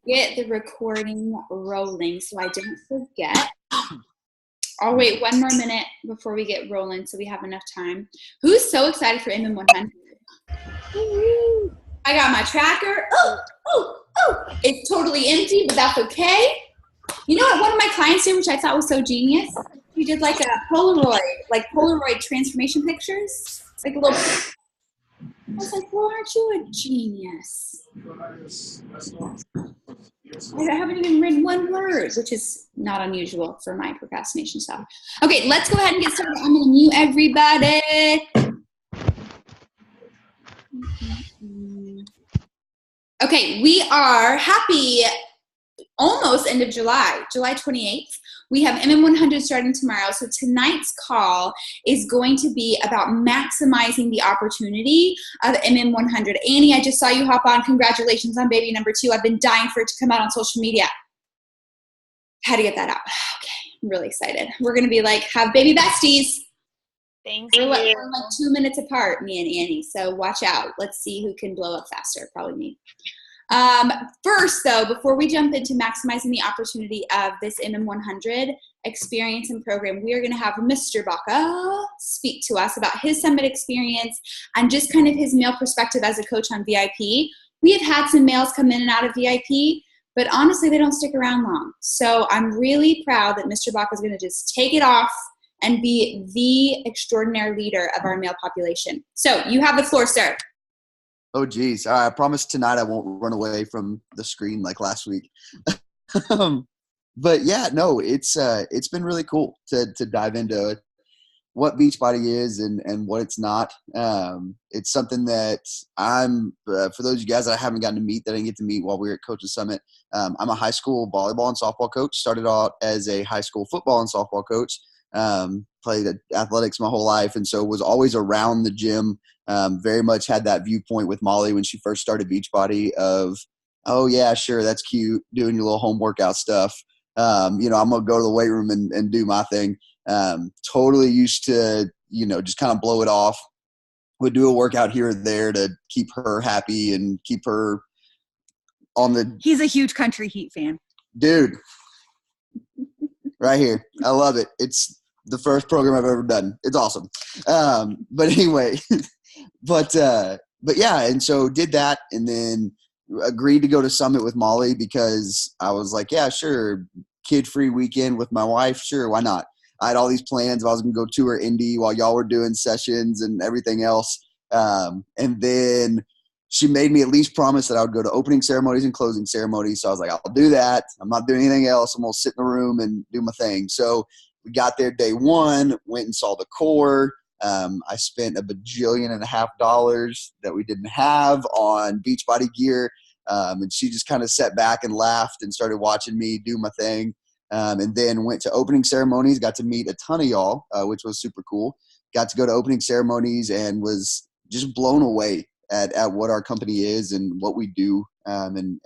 Get the recording rolling so I don't forget. I'll wait one more minute before we get rolling so we have enough time. Who's so excited for MM100? I got my tracker. It's totally empty, but that's okay. You know what one of my clients did, which I thought was so genius? He did like a Polaroid transformation pictures. Like a little. I was like, well, aren't you a genius? I haven't even written one word, which is not unusual for my procrastination stuff. Okay, let's go ahead and get started. I'm going to mute everybody. Okay, we are happy almost end of July 28th. We have MM100 starting tomorrow. So tonight's call is going to be about maximizing the opportunity of MM100. Annie, I just saw you hop on. Congratulations on baby number 2. I've been dying for it to come out on social media. How to get that out? Okay, I'm really excited. We're going to be like, have baby besties. Thanks. We're like 2 minutes apart, me and Annie. So watch out. Let's see who can blow up faster. Probably me. First, though, before we jump into maximizing the opportunity of this MM100 experience and program, we are going to have Mr. Baca speak to us about his summit experience and just kind of his male perspective as a coach on VIP. We have had some males come in and out of VIP, but honestly, they don't stick around long. So I'm really proud that Mr. Baca is going to just take it off and be the extraordinary leader of our male population. So you have the floor, sir. Oh, geez. I promise tonight I won't run away from the screen like last week. But yeah, no, it's been really cool to dive into what Beachbody is and what it's not. It's something that I'm, for those of you guys that I haven't gotten to meet, that I didn't get to meet while we were at Coach's Summit, I'm a high school volleyball and softball coach. Started out as a high school football and softball coach. Played athletics my whole life, and so was always around the gym. Very much had that viewpoint with Molly when she first started Beachbody of, oh yeah, sure, that's cute, doing your little home workout stuff. I'm gonna go to the weight room and do my thing. Totally used to, just kind of blow it off. Would do a workout here or there to keep her happy and keep her on the. He's a huge Country Heat fan. Dude, right here. I love it. It's the first program I've ever done. It's awesome. But anyway, but yeah. And so did that and then agreed to go to Summit with Molly because I was like, yeah, sure. Kid-free weekend with my wife. Sure. Why not? I had all these plans. I was going to go tour Indy while y'all were doing sessions and everything else. And then she made me at least promise that I would go to opening ceremonies and closing ceremonies. So I was like, I'll do that. I'm not doing anything else. I'm going to sit in the room and do my thing. So we got there day one, went and saw the core. I spent $1.5 billion that we didn't have on Beachbody gear. And she just kind of sat back and laughed and started watching me do my thing. And then went to opening ceremonies, got to meet a ton of y'all, which was super cool. Got to go to opening ceremonies and was just blown away at what our company is and what we do, and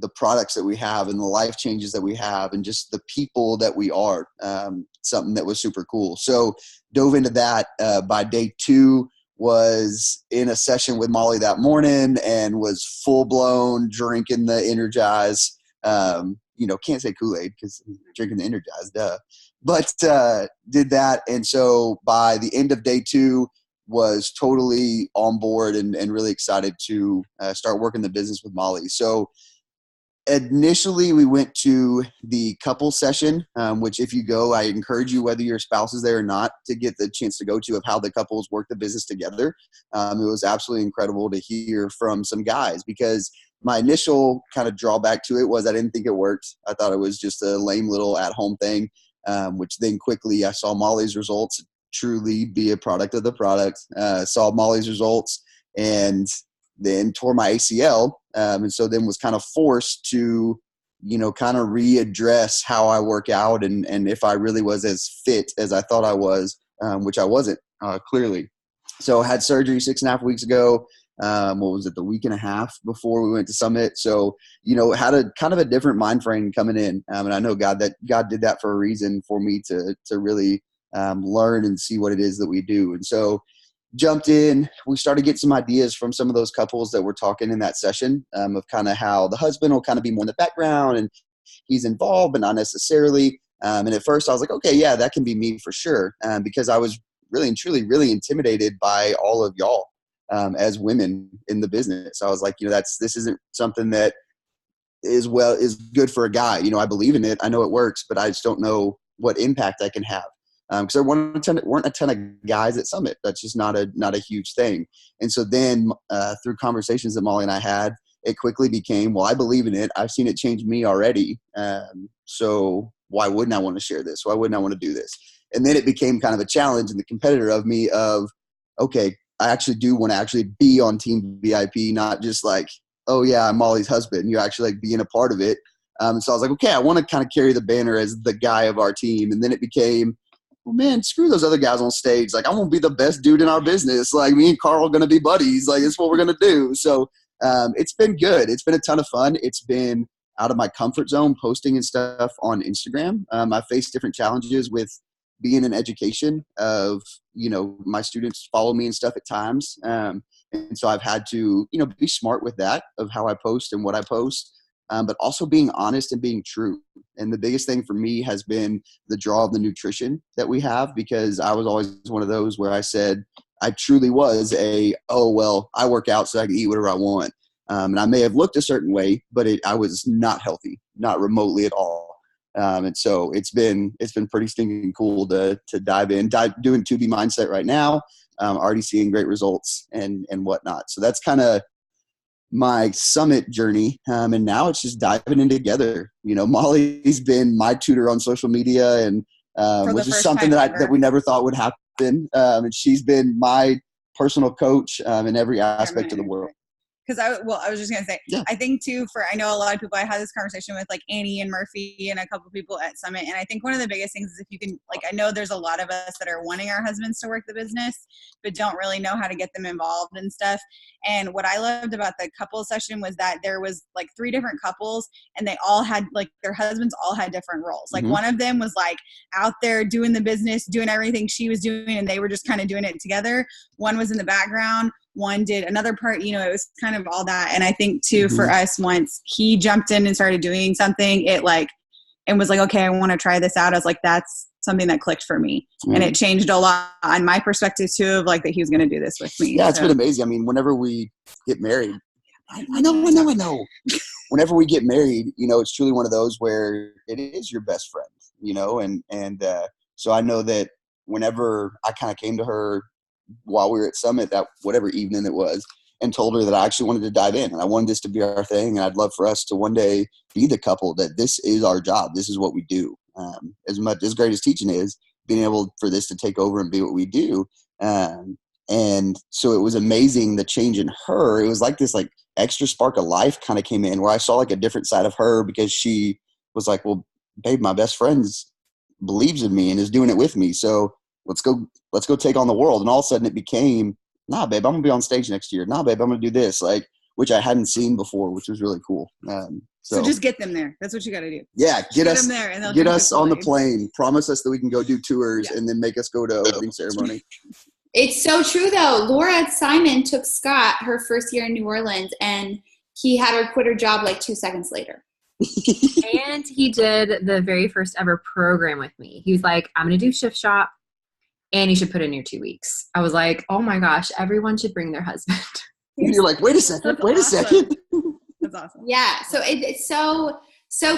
the products that we have and the life changes that we have and just the people that we are, something that was super cool. So dove into that. By day 2 was in a session with Molly that morning and was full blown drinking the Energize. Can't say Kool-Aid because drinking the Energize, duh. But did that. And so by the end of day 2, was totally on board and really excited to start working the business with Molly. So initially we went to the couple session, which if you go, I encourage you, whether your spouse is there or not, to get the chance to go to of how the couples work the business together. It was absolutely incredible to hear from some guys because my initial kind of drawback to it was I didn't think it worked. I thought it was just a lame little at-home thing, which then quickly I saw Molly's results truly be a product of the product, saw Molly's results and then tore my ACL. And so then was kind of forced to, kind of readdress how I work out and if I really was as fit as I thought I was, which I wasn't, clearly. So I had surgery 6.5 weeks ago. What was it, the week and a half before we went to Summit. So, had a kind of a different mind frame coming in. And I know God did that for a reason for me to really learn and see what it is that we do. And so jumped in. We started getting some ideas from some of those couples that were talking in that session, of kind of how the husband will kind of be more in the background and he's involved, but not necessarily. And at first I was like, okay, yeah, that can be me for sure. Because I was really and truly really intimidated by all of y'all, as women in the business. I was like, this isn't something that is good for a guy. I believe in it. I know it works, but I just don't know what impact I can have. Because there weren't a ton of guys at Summit. That's just not a huge thing. And so then through conversations that Molly and I had, it quickly became, well, I believe in it. I've seen it change me already. So why wouldn't I want to share this? Why wouldn't I want to do this? And then it became kind of a challenge and the competitor of me of, okay, I actually do want to actually be on Team VIP, not just like, oh yeah, I'm Molly's husband. You're actually like being a part of it. So I was like, okay, I want to kind of carry the banner as the guy of our team. And then it became, well, man, screw those other guys on stage. Like, I want to be the best dude in our business. Like, me and Carl are going to be buddies. Like, it's what we're going to do. So it's been good. It's been a ton of fun. It's been out of my comfort zone posting and stuff on Instagram. I faced different challenges with being in education of, my students follow me and stuff at times. And so I've had to, be smart with that of how I post and what I post. But also being honest and being true. And the biggest thing for me has been the draw of the nutrition that we have, because I was always one of those where I said, I truly was I work out so I can eat whatever I want. And I may have looked a certain way, but I was not healthy, not remotely at all. And so it's been pretty stinking cool to dive in, doing 2B mindset right now. Already seeing great results and whatnot. So that's kind of my Summit journey. And now it's just diving in together. Molly's been my tutor on social media, and which is something that we never thought would happen. And she's been my personal coach in every aspect of the world. Because I was just going to say, yeah. I think too, I know a lot of people, I had this conversation with like Annie and Murphy and a couple people at Summit. And I think one of the biggest things is if you can, like, I know there's a lot of us that are wanting our husbands to work the business, but don't really know how to get them involved and stuff. And what I loved about the couple session was that there was like 3 different couples, and they all had like their husbands all had different roles. Like one of them was like out there doing the business, doing everything she was doing, and they were just kind of doing it together. One was in the background. One did another part, it was kind of all that. And I think too, for us, once he jumped in and started doing something, it was like, okay, I want to try this out. I was like, that's something that clicked for me. And it changed a lot on my perspective too, of like that he was going to do this with me. Yeah, it's been amazing. I mean, whenever we get married, I know. Whenever we get married, it's truly one of those where it is your best friend, and so I know that whenever I kind of came to her while we were at Summit, that whatever evening it was, and told her that I actually wanted to dive in and I wanted this to be our thing. And I'd love for us to one day be the couple that this is our job. This is what we do. As great as teaching is, being able for this to take over and be what we do. And so it was amazing, the change in her. It was like this like extra spark of life kind of came in, where I saw like a different side of her, because she was like, well, babe, my best friend believes in me and is doing it with me. So let's go take on the world. And all of a sudden it became, nah, babe, I'm gonna be on stage next year. Nah, babe, I'm gonna do this, which I hadn't seen before, which was really cool. So just get them there. That's what you got to do. Yeah, get us them there, and get us on the plane. Promise us that we can go do tours, and then make us go to opening ceremony. It's so true though. Laura Simon took Scott her first year in New Orleans, and he had her quit her job like 2 seconds later. And he did the very first ever program with me. He was like, I'm going to do shift shop, and you should put in your 2 weeks. I was like, oh my gosh, everyone should bring their husband. And you're like, wait a second. That's awesome. Yeah. So it's so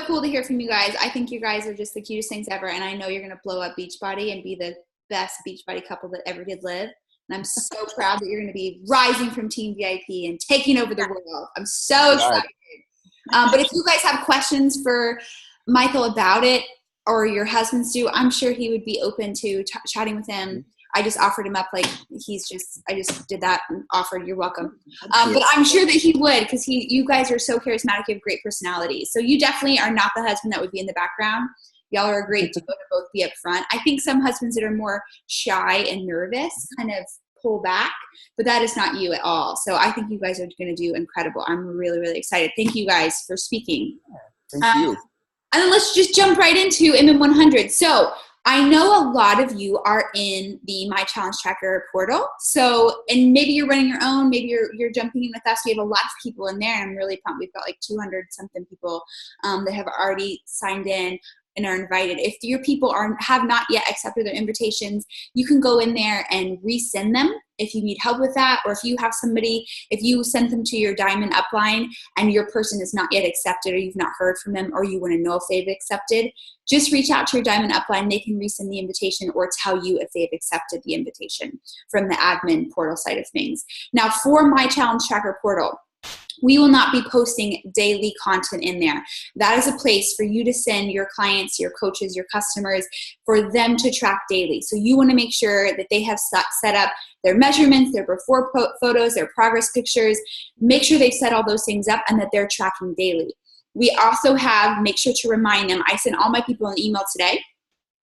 cool to hear from you guys. I think you guys are just the cutest things ever. And I know you're going to blow up Beachbody and be the best Beachbody couple that ever did live. And I'm so proud that you're going to be rising from Team VIP and taking over the world. I'm so excited. But if you guys have questions for Michael about it, or your husbands do, I'm sure he would be open to chatting with him. I just offered him up, like I just did that and offered, you're welcome. But I'm sure that he would, because you guys are so charismatic, you have great personalities. So you definitely are not the husband that would be in the background. Y'all are great to both be up front. I think some husbands that are more shy and nervous kind of pull back, but that is not you at all. So I think you guys are going to do incredible. I'm really, really excited. Thank you guys for speaking. Thank you. And then let's just jump right into MM100. So I know a lot of you are in the My Challenge Tracker portal. So, and maybe you're running your own, maybe you're jumping in with us. We have a lot of people in there, and I'm really pumped. We've got like 200 something people that have already signed in and are invited. If your people have not yet accepted their invitations, you can go in there and resend them if you need help with that, or if you have somebody, if you send them to your Diamond upline and your person is not yet accepted, or you've not heard from them, or you want to know if they've accepted, just reach out to your Diamond upline. They can resend the invitation or tell you if they've accepted the invitation from the admin portal side of things. Now, for My Challenge Tracker portal, we will not be posting daily content in there. That is a place for you to send your clients, your coaches, your customers, for them to track daily. So you want to make sure that they have set up their measurements, their before photos, their progress pictures. Make sure they've set all those things up and that they're tracking daily. We also have, make sure to remind them, I sent all my people an email today.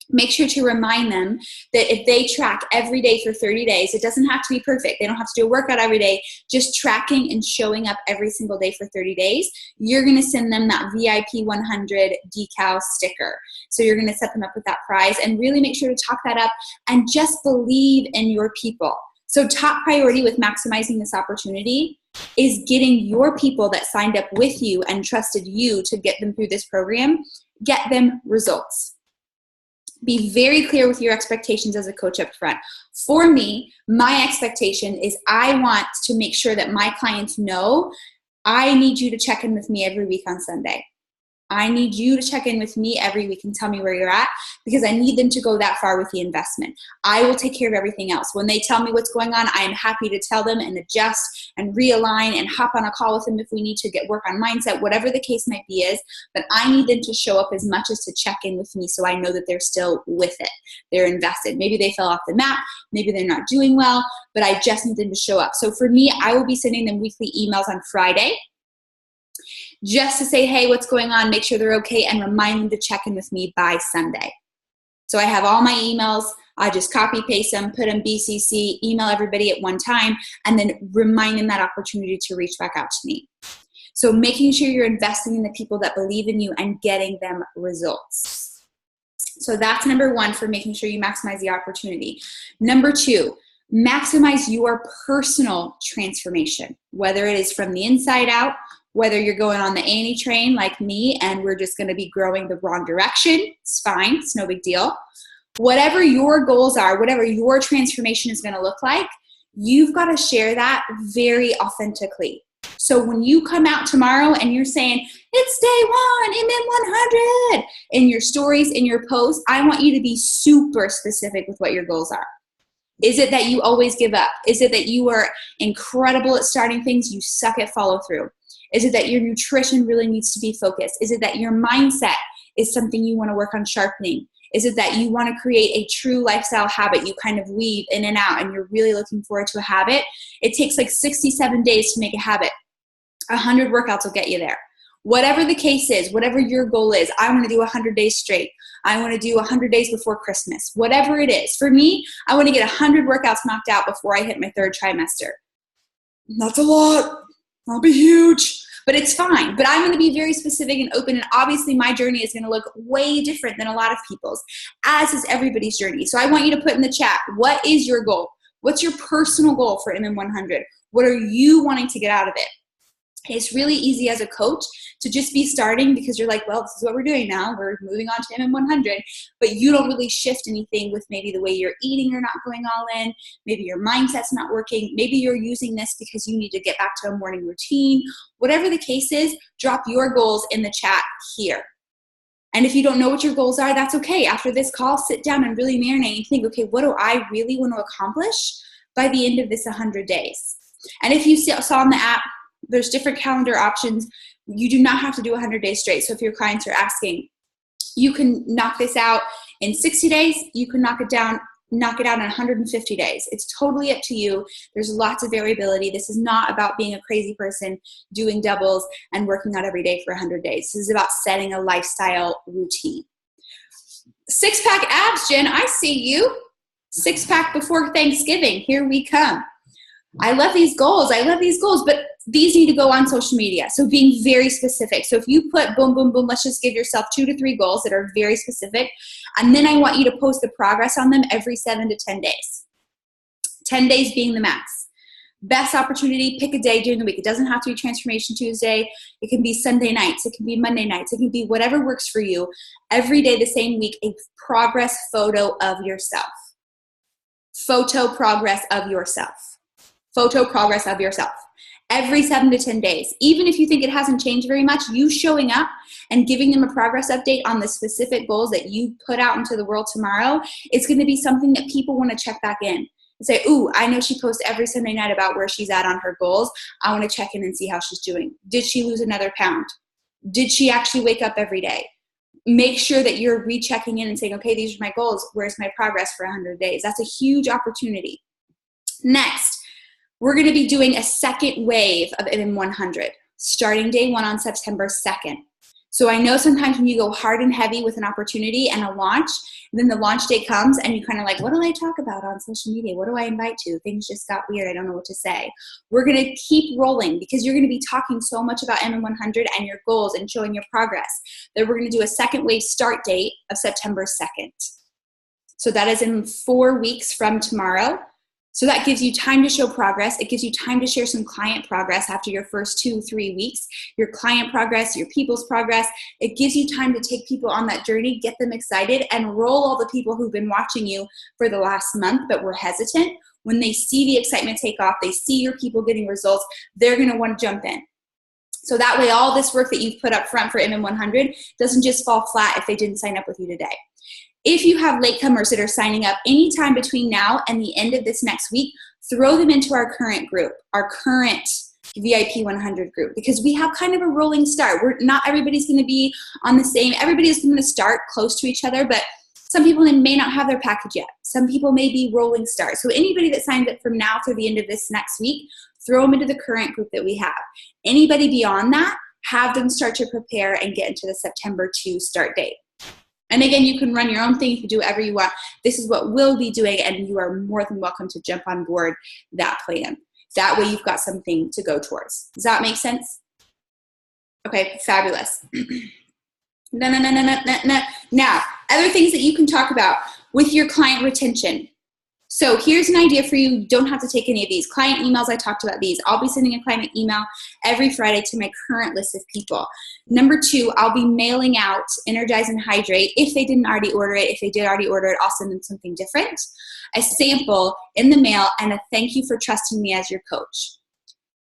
Make sure to remind them that if they track every day for 30 days, it doesn't have to be perfect. They don't have to do a workout every day. Just tracking and showing up every single day for 30 days, you're going to send them that VIP 100 decal sticker. So you're going to set them up with that prize, and really make sure to talk that up and just believe in your people. So top priority with maximizing this opportunity is getting your people that signed up with you and trusted you to get them through this program, get them results. Be very clear with your expectations as a coach up front. For me, my expectation is I want to make sure that my clients know I need you to check in with me every week on Sunday. I need you to check in with me every week and tell me where you're at, because I need them to go that far with the investment. I will take care of everything else. When they tell me what's going on, I am happy to tell them and adjust and realign and hop on a call with them if we need to get work on mindset, whatever the case might be is. But I need them to show up as much as to check in with me so I know that they're still with it. They're invested. Maybe they fell off the map. Maybe they're not doing well, but I just need them to show up. So for me, I will be sending them weekly emails on Friday, just to say, hey, what's going on? Make sure they're okay, and remind them to check in with me by Sunday. So I have all my emails. I just copy, paste them, put them BCC, email everybody at one time, and then remind them that opportunity to reach back out to me. So making sure you're investing in the people that believe in you and getting them results. So that's number one for making sure you maximize the opportunity. Number two, maximize your personal transformation, whether it is from the inside out, whether you're going on the Annie train like me and we're just going to be growing the wrong direction. It's fine. It's no big deal. Whatever your goals are, whatever your transformation is going to look like, you've got to share that very authentically. So when you come out tomorrow and you're saying, it's day 1, MM100, in your stories, in your posts, I want you to be super specific with what your goals are. Is it that you always give up? Is it that you are incredible at starting things, you suck at follow through? Is it that your nutrition really needs to be focused? Is it that your mindset is something you want to work on sharpening? Is it that you want to create a true lifestyle habit you kind of weave in and out and you're really looking forward to a habit? It takes like 67 days to make a habit. 100 workouts will get you there. Whatever the case is, whatever your goal is, I want to do 100 days straight. I want to do 100 days before Christmas. Whatever it is. For me, I want to get 100 workouts knocked out before I hit my 3rd trimester. That's a lot. I'll be huge, but it's fine. But I'm going to be very specific and open, and obviously my journey is going to look way different than a lot of people's, as is everybody's journey. So I want you to put in the chat, what is your goal? What's your personal goal for MM100? What are you wanting to get out of it? It's really easy as a coach to just be starting because you're like, well, this is what we're doing now. We're moving on to MM100, but you don't really shift anything with maybe the way you're eating. You're not going all in. Maybe your mindset's not working. Maybe you're using this because you need to get back to a morning routine. Whatever the case is, drop your goals in the chat here. And if you don't know what your goals are, that's okay. After this call, sit down and really marinate and think, okay, what do I really want to accomplish by the end of this 100 days? And if you saw on the app, there's different calendar options. You do not have to do 100 days straight. So if your clients are asking, you can knock this out in 60 days. You can knock it out in 150 days. It's totally up to you. There's lots of variability. This is not about being a crazy person doing doubles and working out every day for 100 days. This is about setting a lifestyle routine. 6-pack abs, Jen. I see you. 6-pack before Thanksgiving. Here we come. I love these goals. I love these goals, but these need to go on social media. So being very specific. So if you put boom, boom, boom, let's just give yourself 2 to 3 goals that are very specific. And then I want you to post the progress on them every 7 to 10 days. 10 days being the max. Best opportunity, pick a day during the week. It doesn't have to be Transformation Tuesday. It can be Sunday nights. It can be Monday nights. It can be whatever works for you. Every day the same week, a progress photo of yourself. Photo progress of yourself. Photo progress of yourself. Every 7 to 10 days. Even if you think it hasn't changed very much, you showing up and giving them a progress update on the specific goals that you put out into the world tomorrow, it's going to be something that people want to check back in and say, ooh, I know she posts every Sunday night about where she's at on her goals. I want to check in and see how she's doing. Did she lose another pound? Did she actually wake up every day? Make sure that you're rechecking in and saying, okay, these are my goals. Where's my progress for 100 days? That's a huge opportunity. Next, we're going to be doing a second wave of MM100, starting day 1 on September 2nd. So I know sometimes when you go hard and heavy with an opportunity and a launch, then the launch date comes and you kind of like, what do I talk about on social media? What do I invite to? Things just got weird. I don't know what to say. We're going to keep rolling because you're going to be talking so much about MM100 and your goals and showing your progress that we're going to do a second wave start date of September 2nd. So that is in 4 weeks from tomorrow. So that gives you time to show progress. It gives you time to share some client progress after your first 2-3 weeks, your client progress, your people's progress. It gives you time to take people on that journey, get them excited, and roll all the people who've been watching you for the last month but were hesitant. When they see the excitement take off, they see your people getting results, they're going to want to jump in. So that way all this work that you've put up front for MM100 doesn't just fall flat if they didn't sign up with you today. If you have latecomers that are signing up anytime between now and the end of this next week, throw them into our current group, our current VIP 100 group, because we have kind of a rolling start. Not everybody's going to be on the same, everybody is going to start close to each other, but some people may not have their package yet. Some people may be rolling start. So anybody that signs up from now through the end of this next week, throw them into the current group that we have. Anybody beyond that, have them start to prepare and get into the September 2 start date. And again, you can run your own thing. You can do whatever you want. This is what we'll be doing, and you are more than welcome to jump on board that plan. That way you've got something to go towards. Does that make sense? Okay, fabulous. No. Now, other things that you can talk about with your client retention. So here's an idea for you. You don't have to take any of these. Client emails, I talked about these. I'll be sending a client email every Friday to my current list of people. Number 2, I'll be mailing out Energize and Hydrate. If they didn't already order it, if they did already order it, I'll send them something different. A sample in the mail and a thank you for trusting me as your coach.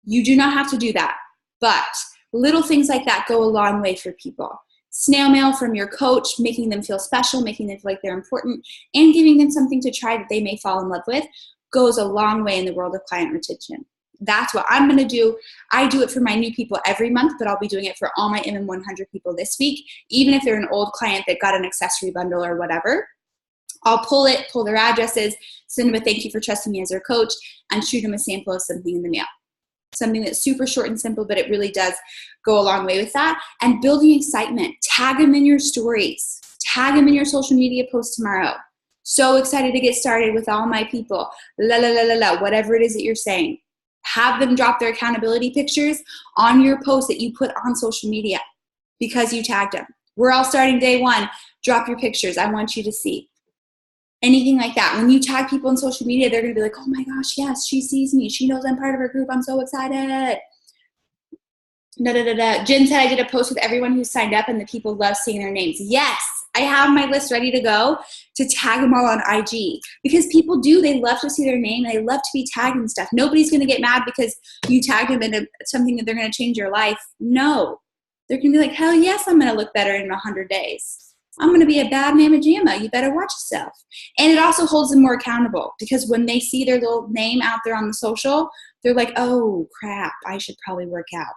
You do not have to do that, but little things like that go a long way for people. Snail mail from your coach, making them feel special, making them feel like they're important, and giving them something to try that they may fall in love with goes a long way in the world of client retention. That's what I'm going to do. I do it for my new people every month, but I'll be doing it for all my MM100 people this week, even if they're an old client that got an accessory bundle or whatever. I'll pull their addresses, send them a thank you for trusting me as their coach, and shoot them a sample of something in the mail. Something that's super short and simple, but it really does go a long way with that. And building excitement. Tag them in your stories. Tag them in your social media posts tomorrow. So excited to get started with all my people. Whatever it is that you're saying. Have them drop their accountability pictures on your post that you put on social media because you tagged them. We're all starting day 1. Drop your pictures. I want you to see. Anything like that. When you tag people on social media, they're going to be like, oh my gosh, yes, she sees me. She knows I'm part of her group. I'm so excited. Jen said I did a post with everyone who signed up and the people love seeing their names. Yes, I have my list ready to go to tag them all on IG because people do. They love to see their name. And they love to be tagged and stuff. Nobody's going to get mad because you tagged them into something that they're going to change your life. No. They're going to be like, hell yes, I'm going to look better in 100 days. I'm going to be a bad mamma jamma. You better watch yourself. And it also holds them more accountable because when they see their little name out there on the social, they're like, oh, crap, I should probably work out.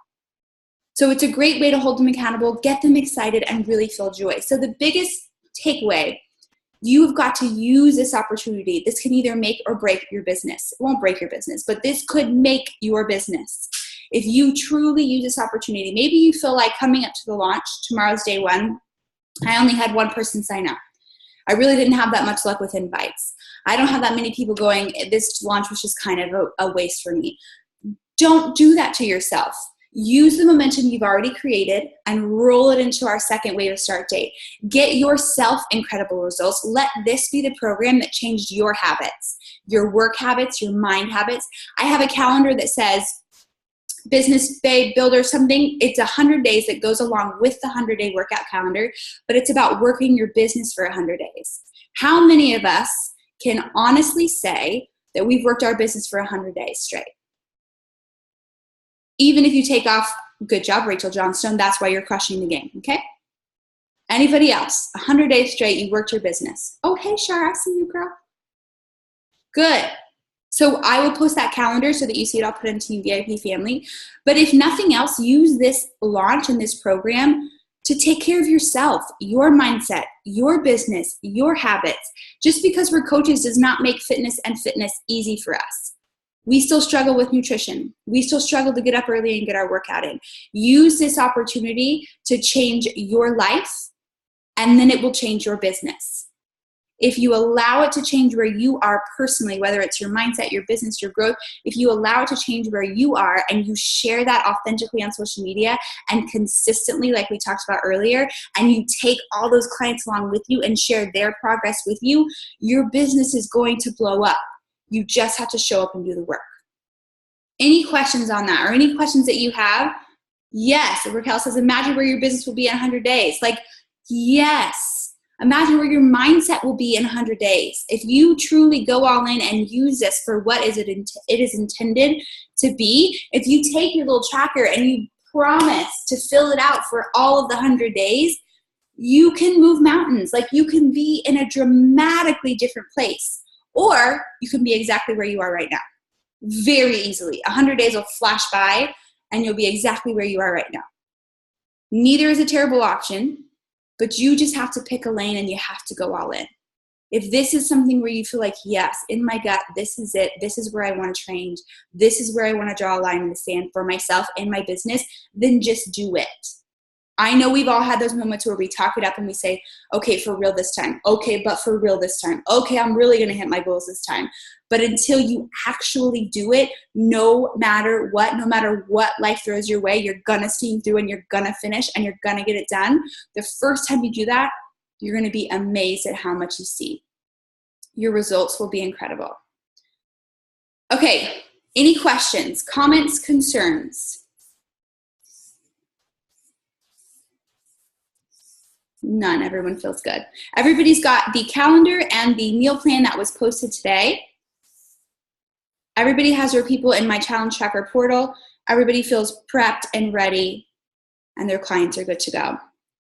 So it's a great way to hold them accountable, get them excited, and really feel joy. So the biggest takeaway, you've got to use this opportunity. This can either make or break your business. It won't break your business, but this could make your business. If you truly use this opportunity, maybe you feel like coming up to the launch, tomorrow's day 1, I only had one person sign up. I really didn't have that much luck with invites. I don't have that many people going, this launch was just kind of a waste for me. Don't do that to yourself. Use the momentum you've already created and roll it into our second wave of start date. Get yourself incredible results. Let this be the program that changed your habits, your work habits, your mind habits. I have a calendar that says Business Babe Builder something. It's 100 days that goes along with the 100-day workout calendar, but it's about working your business for 100 days. How many of us can honestly say that we've worked our business for 100 days straight? Even if you take off, good job, Rachel Johnstone, that's why you're crushing the game, okay? Anybody else? 100 days straight, you worked your business. Oh, hey, Shar, I see you, girl. Good. So I will post that calendar so that you see it all put into Team VIP family. But if nothing else, use this launch and this program to take care of yourself, your mindset, your business, your habits. Just because we're coaches does not make fitness easy for us. We still struggle with nutrition. We still struggle to get up early and get our workout in. Use this opportunity to change your life, and then it will change your business. If you allow it to change where you are personally, whether it's your mindset, your business, your growth, if you allow it to change where you are and you share that authentically on social media and consistently, like we talked about earlier, and you take all those clients along with you and share their progress with you, your business is going to blow up. You just have to show up and do the work. Any questions on that or any questions that you have? Yes. Raquel says, imagine where your business will be in 100 days. Like, yes. Imagine where your mindset will be in 100 days. If you truly go all in and use this for what it is intended to be, if you take your little tracker and you promise to fill it out for all of the 100 days, you can move mountains. Like, you can be in a dramatically different place. Or you can be exactly where you are right now. Very easily. 100 days will flash by and you'll be exactly where you are right now. Neither is a terrible option, but you just have to pick a lane and you have to go all in. If this is something where you feel like, yes, in my gut, this is it. This is where I want to change. This is where I want to draw a line in the sand for myself and my business, then just do it. I know we've all had those moments where we talk it up and we say, okay, for real this time. Okay, but for real this time. Okay, I'm really going to hit my goals this time. But until you actually do it, no matter what life throws your way, you're going to steam through and you're going to finish and you're going to get it done. The first time you do that, you're going to be amazed at how much you see. Your results will be incredible. Okay, any questions, comments, concerns? None. Everyone feels good. Everybody's got the calendar and the meal plan that was posted today. Everybody has their people in my challenge tracker portal. Everybody feels prepped and ready, and their clients are good to go.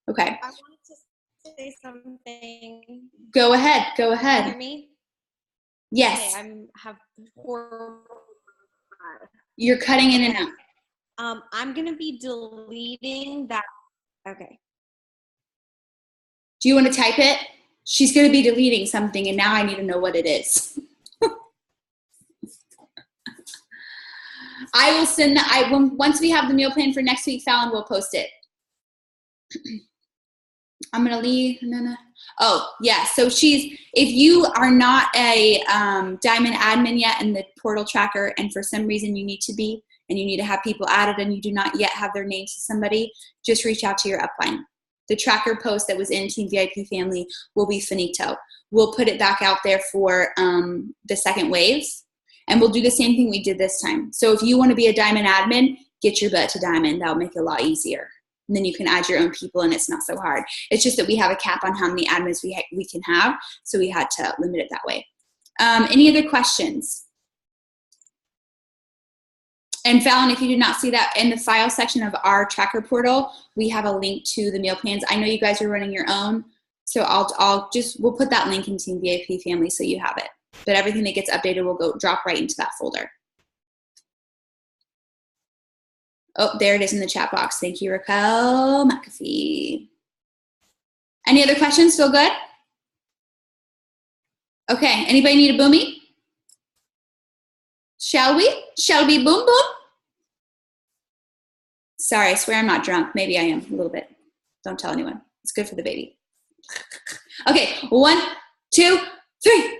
Okay. I wanted to say something. Go ahead. Go Can you ahead. hear me? Yes. Okay, have horrible. You're cutting in and out. I'm gonna be deleting that. Okay. Do you want to type it? She's going to be deleting something, and now I need to know what it is. I will send that. Once we have the meal plan for next week, Fallon will post it. I'm going to leave. No. Oh, yeah. So if you are not a Diamond admin yet in the portal tracker, and for some reason you need to be, and you need to have people added, and you do not yet have their names to somebody, just reach out to your upline. The tracker post that was in Team VIP family will be finito. We'll put it back out there for the second wave, and we'll do the same thing we did this time. So if you want to be a Diamond admin, get your butt to Diamond. That'll make it a lot easier. And then you can add your own people, and it's not so hard. It's just that we have a cap on how many admins we can have, so we had to limit it that way. Any other questions? And Fallon, if you did not see that, in the file section of our tracker portal, we have a link to the meal plans. I know you guys are running your own, so we'll put that link in Team VIP family so you have it. But everything that gets updated will drop right into that folder. Oh, there it is in the chat box. Thank you, Raquel McAfee. Any other questions? Still good? Okay, anybody need a boomie? Shall we? Shall we boom boom? Sorry, I swear I'm not drunk. Maybe I am a little bit. Don't tell anyone. It's good for the baby. Okay, 1, 2, 3.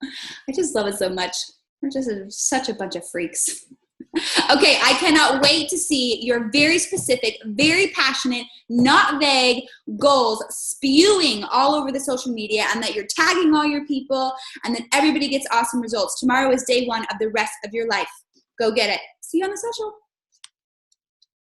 I just love it so much. We're just such a bunch of freaks. Okay, I cannot wait to see your very specific, very passionate, not vague goals spewing all over the social media, and that you're tagging all your people, and that everybody gets awesome results. Tomorrow is day one of the rest of your life. Go get it. See you on the social.